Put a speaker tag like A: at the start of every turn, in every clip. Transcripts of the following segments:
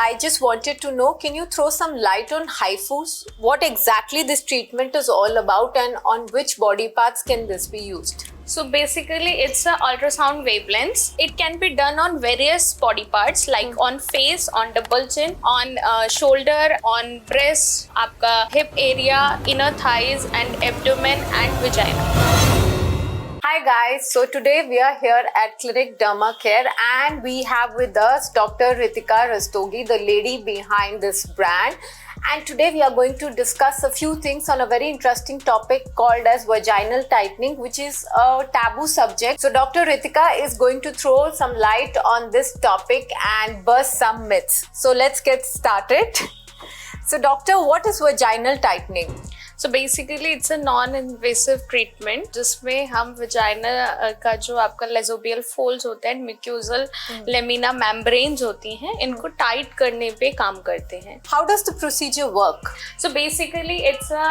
A: I just wanted to know, can you throw some light on HIFUs? What exactly this treatment is all about and on which body parts can this be used?
B: So basically it's a ultrasound wavelengths. It can be done on various body parts like on face, on double chin, on shoulder, on breast, आपका hip area, inner thighs and abdomen and vagina.
A: Hi guys, so today we are here at Clinic Derma Care and we have with us Dr. Ritika Rastogi, the lady behind this brand. And today we are going to discuss a few things on a very interesting topic called as vaginal tightening, which is a taboo subject. So Dr. Ritika is going to throw some light on this topic and burst some myths. So let's get started. So doctor, what is vaginal tightening?
B: So basically it's a non-invasive treatment जिसमें हम vagina का जो आपका लेसोबियल folds होते हैं, mucosal lamina membranes होती हैं, इनको tight करने पे काम करते हैं.
A: How does the procedure work?
B: So basically it's a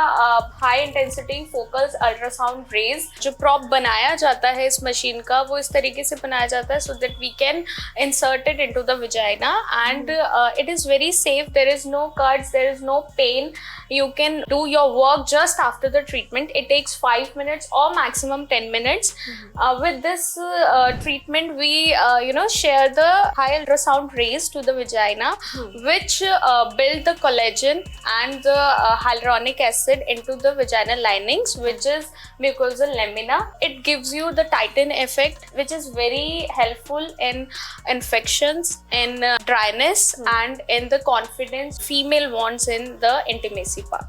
B: high intensity focused ultrasound rays. जो prop बनाया जाता है इस मशीन का वो इस तरीके से बनाया जाता है so that we can insert it into the vagina and it is very safe. There is no cuts, there is no pain. You can do your work just after the treatment. It takes 5 minutes or maximum 10 minutes. With this treatment, we share the high ultrasound rays to the vagina, which build the collagen and the hyaluronic acid into the vaginal linings, which is mucosal lamina. It gives you the tighten effect, which is very helpful in infections, in dryness, and in the confidence female wants in the intimacy part.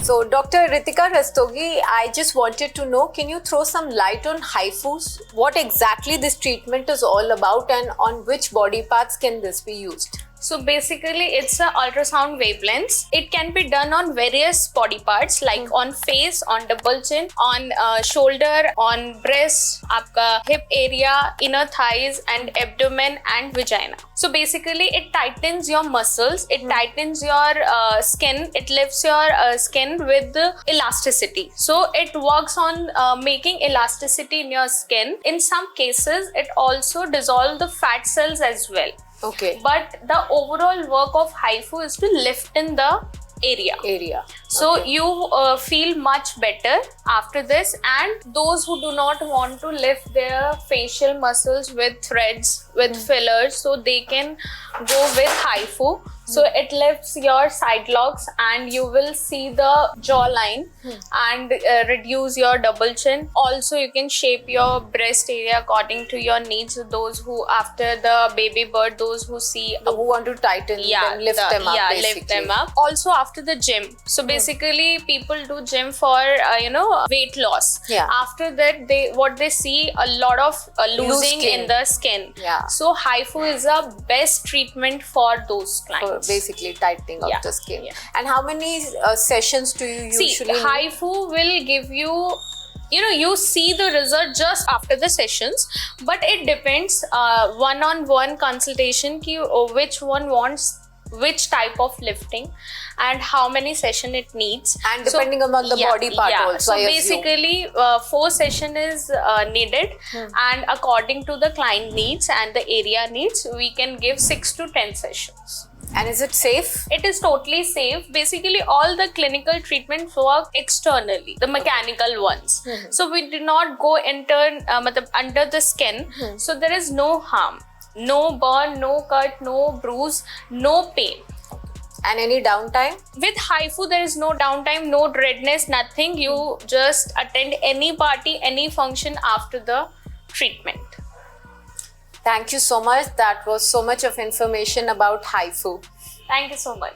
A: So Dr. Ritika Rastogi, I just wanted to know, can you throw some light on HIFUs? What exactly this treatment is all about and on which body parts can this be used?
B: So basically it's a ultrasound wavelengths. It can be done on various body parts like on face, on double chin, on shoulder, on breast, आपका hip area, inner thighs and abdomen and vagina. So basically it tightens your muscles, it tightens your skin, it lifts your skin with the elasticity. So it works on making elasticity in your skin. In some cases it also dissolves the fat cells as well.
A: Okay.
B: But the overall work of HIFU is to lift in the area. So
A: okay.
B: You feel much better after this, and those who do not want to lift their facial muscles with threads, with fillers, so they can go with HIFU. So it lifts your side locks and you will see the jawline and reduce your double chin. Also, you can shape your breast area according to your needs. Those who after the baby birth, those who see
A: who want to tighten, then lift them up.
B: Yeah,
A: basically.
B: lift them up. Also after the gym. So basically, people do gym for weight loss.
A: Yeah.
B: After that, what they see a lot of losing in the skin.
A: Yeah.
B: So HIFU is a best treatment for those clients.
A: Basically tightening of the skin.
B: Yeah.
A: And how many sessions do you usually
B: see, HIFU will give you, you see the result just after the sessions, but it depends one-on-one consultation ki which one wants which type of lifting and how many session it needs,
A: and depending upon the body part also.
B: So basically 4 session is needed, and according to the client needs and the area needs, we can give 6 to 10 sessions.
A: And is it safe?
B: It is totally safe. Basically, all the clinical treatments work externally, the mechanical ones. So we do not go under the skin. So there is no harm, no burn, no cut, no bruise, no pain.
A: And any downtime?
B: With HIFU, there is no downtime, no redness, nothing. You just attend any party, any function after the treatment.
A: Thank you so much. That was so much of information about HIFU.
B: Thank you so much.